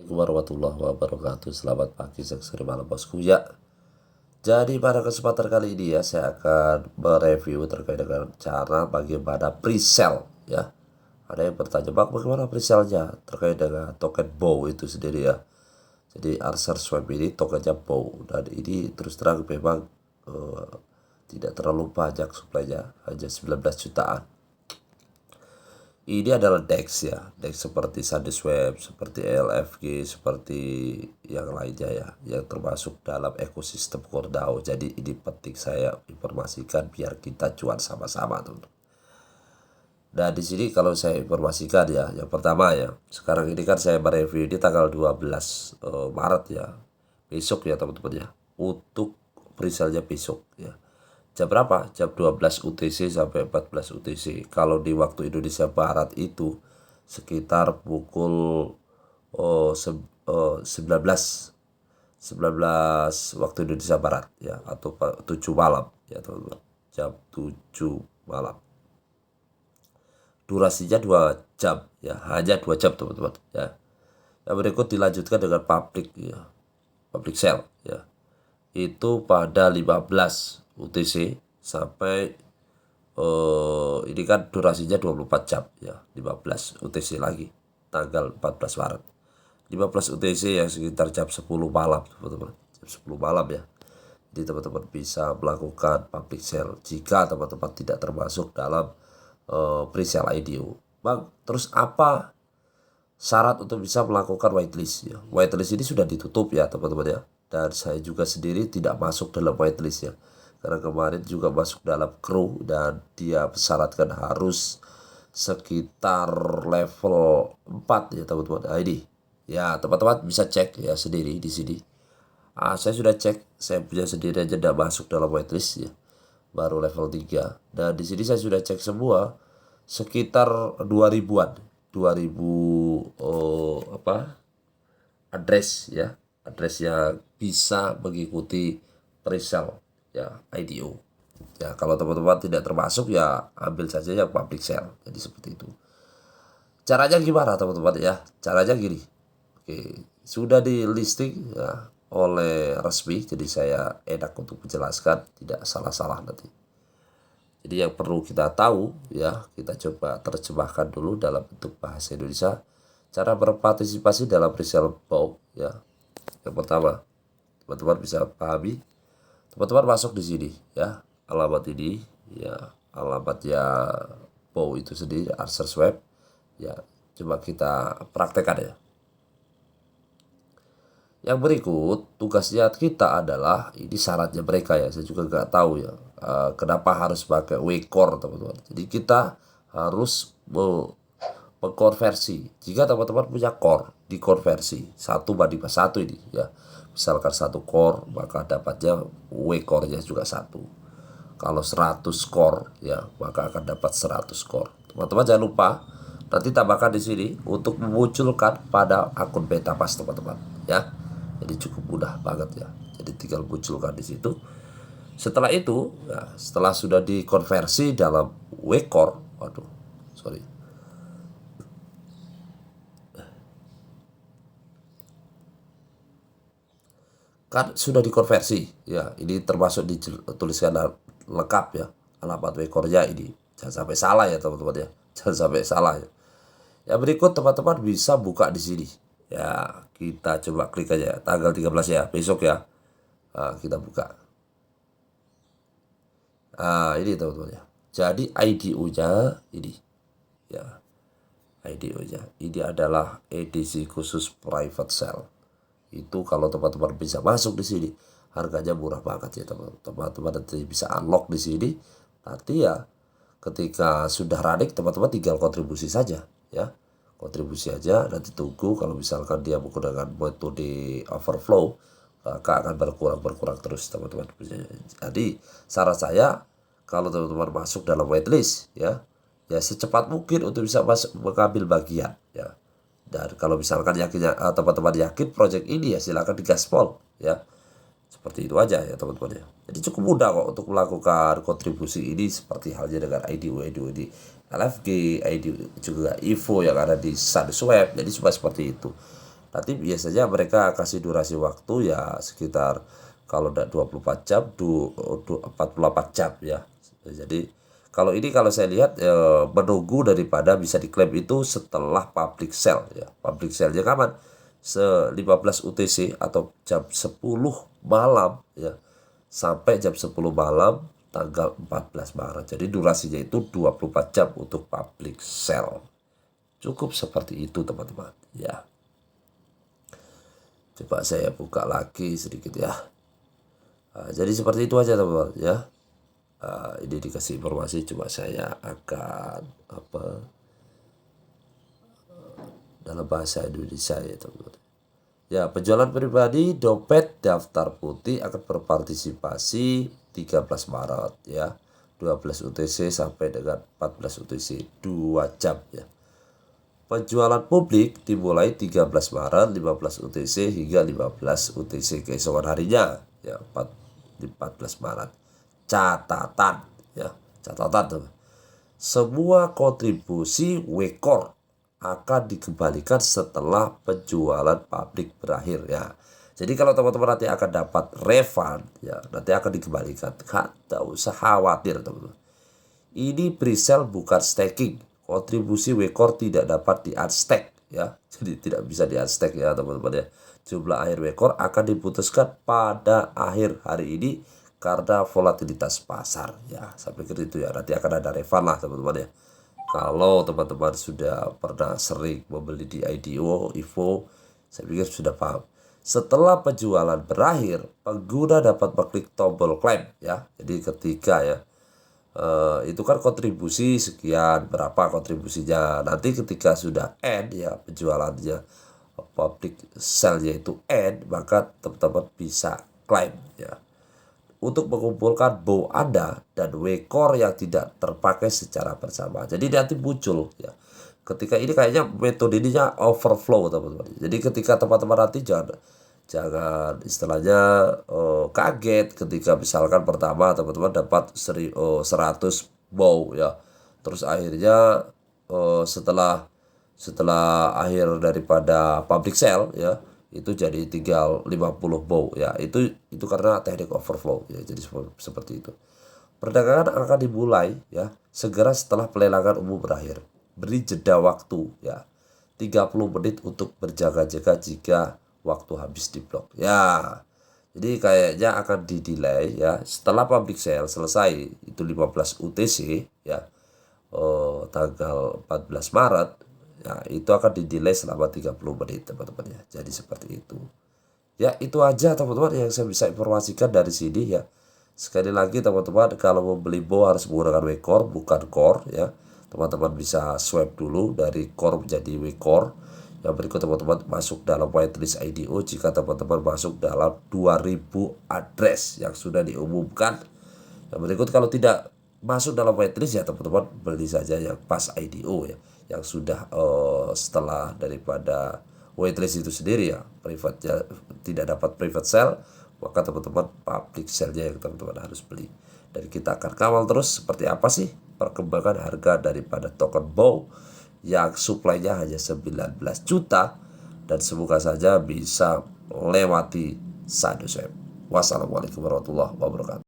Assalamualaikum warahmatullahi wabarakatuh. Selamat pagi, siang, sore, malam bosku ya. Jadi pada kesempatan kali ini ya saya akan mereview terkait dengan cara bagaimana pre-sale ya. Ada yang bertanya, Bang, bagaimana pre-sale-nya terkait dengan token BOW itu sendiri ya. Jadi Arcer Swap ini tokennya BOW dan ini terus terang memang eh, tidak terlalu banyak suplainya, hanya 19 jutaan. Ini adalah DEX ya, DEX seperti SandySwap, seperti LFG, seperti yang lainnya ya, yang termasuk dalam ekosistem CoreDAO. Jadi ini penting saya informasikan biar kita cuan sama-sama tuh. Nah di sini kalau saya informasikan ya, yang pertama ya, sekarang ini kan saya mereview di tanggal 12 Maret ya, besok ya teman-teman ya, untuk presale-nya besok ya. Jam berapa? Jam 12 UTC sampai 14 UTC. Kalau di waktu Indonesia Barat itu sekitar pukul 19 waktu Indonesia Barat ya, atau 7 malam ya teman-teman. Jam 7 malam. Durasinya 2 jam ya, hanya 2 jam teman-teman ya. Yang berikut dilanjutkan dengan public ya. Public sale ya. Itu pada 15 UTC sampai ini kan durasinya 24 jam ya, 15 UTC lagi tanggal 14 Maret. 15 UTC ya sekitar jam 10 malam teman-teman. Jam 10 malam ya. Jadi teman-teman bisa melakukan public sale jika teman-teman tidak termasuk dalam pre-sale IDO. Bang, terus apa syarat untuk bisa melakukan whitelist ya? Whitelist ini sudah ditutup ya teman-teman ya. Dan saya juga sendiri tidak masuk dalam whitelist ya, karena kemarin juga masuk dalam crew dan dia mensyaratkan harus sekitar level 4 ya teman-teman. Nah ini ya teman-teman bisa cek ya sendiri di sini. Saya sudah cek, saya punya sendiri aja tidak masuk dalam whitelist ya, baru level 3. Dan di sini saya sudah cek semua sekitar 2000-an 2000 address ya, address yang bisa mengikuti presale ya IDO ya. Kalau teman-teman tidak termasuk ya ambil saja yang public sale. Jadi seperti itu caranya. Gimana teman-teman ya, caranya gini. Oke, sudah di listing ya oleh resmi, jadi saya enak untuk menjelaskan, tidak salah-salah nanti. Jadi yang perlu kita tahu ya, kita coba terjemahkan dulu dalam bentuk bahasa Indonesia cara berpartisipasi dalam presale BOW ya. Yang pertama, teman-teman bisa pahami, teman-teman masuk di sini ya, alamat ini ya, alamatnya BOW itu sendiri, Arcer Swap ya. Coba kita praktekkan ya. Yang berikut tugasnya kita adalah, ini syaratnya mereka ya, saya juga nggak tahu ya kenapa harus pakai WCore teman-teman. Jadi kita harus mengkonversi. Jika teman-teman punya core, dikonversi 1:1 ini ya. Misalkan 1 core, maka dapatnya WCore-nya juga 1. Kalau 100 core ya, maka akan dapat 100 core. Teman-teman jangan lupa nanti tambahkan di sini untuk memunculkan pada akun MetaMask teman-teman ya. Jadi cukup mudah banget ya. Jadi tinggal munculkan di situ. Setelah itu ya, setelah sudah dikonversi dalam WCore, kan sudah dikonversi ya, ini termasuk dituliskan lengkap ya, alamat WCore-nya ini. Jangan sampai salah ya teman-teman ya, jangan sampai salah ya. Yang berikut teman-teman bisa buka di sini ya. Kita coba klik aja tanggal 13 ya, besok ya. Kita buka. Ini teman-teman ya. Jadi IDO-nya ini ya, IDO-nya ini adalah edisi khusus private sale. Itu kalau teman-teman bisa masuk di sini, harganya murah banget ya teman-teman. Nanti bisa unlock di sini. Nanti ya ketika sudah running, teman-teman tinggal kontribusi saja ya. Kontribusi aja, nanti tunggu. Kalau misalkan dia menggunakan metode overflow, maka akan berkurang terus teman-teman. Jadi saran saya, kalau teman-teman masuk dalam waitlist ya, ya secepat mungkin untuk bisa masuk mengambil bagian ya. Dan kalau misalkan teman-teman yakin project ini ya, silakan digaspol ya. Seperti itu aja ya teman-teman ya. Jadi cukup mudah kok untuk melakukan kontribusi ini, seperti halnya dengan IDO di LFG, IDO juga IVO yang ada di SandySwap. Jadi cuma seperti itu. Nanti biasanya mereka kasih durasi waktu ya sekitar kalau tidak 24 jam, 48 jam ya. Jadi kalau saya lihat menunggu daripada bisa diklaim itu setelah public sale ya. Public sale-nya kapan? 15 UTC atau jam 10 malam ya. Sampai jam 10 malam tanggal 14 Maret. Jadi durasinya itu 24 jam untuk public sale. Cukup seperti itu teman-teman ya. Coba saya buka lagi sedikit ya. Jadi seperti itu aja teman-teman ya. Ini dikasih informasi, coba saya akan dalam bahasa Indonesia ya teman-teman. Ya, penjualan pribadi dompet daftar putih akan berpartisipasi 13 Maret ya. 12 UTC sampai dengan 14 UTC 2 jam ya. Penjualan publik dimulai 13 Maret, 15 UTC hingga 15 UTC keesokan harinya ya, 14 Maret. Catatan ya, catatan semua kontribusi WEKOR akan dikembalikan setelah penjualan publik berakhir ya. Jadi kalau teman-teman nanti akan dapat refund ya, nanti akan dikembalikan. Tidak usah khawatir teman-teman. Ini pre-sale bukan staking. Kontribusi WEKOR tidak dapat di-unstack ya. Jadi tidak bisa di-unstack ya teman-teman ya. Jumlah akhir WEKOR akan diputuskan pada akhir hari ini karena volatilitas pasar ya. Saya pikir itu ya, nanti akan ada refund lah teman-teman ya. Kalau teman-teman sudah pernah sering membeli di IDO, IFO, saya pikir sudah paham. Setelah penjualan berakhir, pengguna dapat mengklik tombol klaim ya. Jadi ketika ya itu kan kontribusi sekian, berapa kontribusinya. Nanti ketika sudah end ya penjualannya, public sale-nya itu end, maka teman-teman bisa klaim ya. Untuk mengumpulkan BOW Anda dan WEKOR yang tidak terpakai secara bersama. Jadi nanti muncul ya. Ketika ini kayaknya metodenya overflow teman-teman. Jadi ketika teman-teman nanti jangan istilahnya kaget ketika misalkan pertama teman-teman dapat 100 BOW ya. Terus akhirnya setelah akhir daripada public sale ya, itu jadi tinggal 50 BOW ya. Itu karena teknik overflow ya. Jadi seperti itu. Perdagangan akan dimulai ya segera setelah pelelangan umum berakhir. Beri jeda waktu ya 30 menit untuk berjaga-jaga jika waktu habis di blok ya. Jadi kayaknya akan di-delay ya setelah public sale selesai itu 15 UTC ya, tanggal 14 Maret ya, itu akan di-delay selama 30 menit teman-teman ya. Jadi seperti itu. Ya itu aja teman-teman yang saya bisa informasikan dari sini ya. Sekali lagi teman-teman, kalau mau beli BOW harus menggunakan WEKOR bukan core ya. Teman-teman bisa swipe dulu dari core menjadi WEKOR. Yang berikut teman-teman masuk dalam whitelist IDO jika teman-teman masuk dalam 2000 address yang sudah diumumkan. Yang berikut kalau tidak masuk dalam whitelist ya teman-teman beli saja yang pas IDO ya, yang sudah setelah daripada whitelist itu sendiri ya, private tidak dapat private sale, maka teman-teman public sale-nya yang teman-teman harus beli. Dan kita akan kawal terus seperti apa sih perkembangan harga daripada token BOW yang supply-nya hanya 19 juta dan semoga saja bisa melewati 1 sen. Wassalamualaikum warahmatullahi wabarakatuh.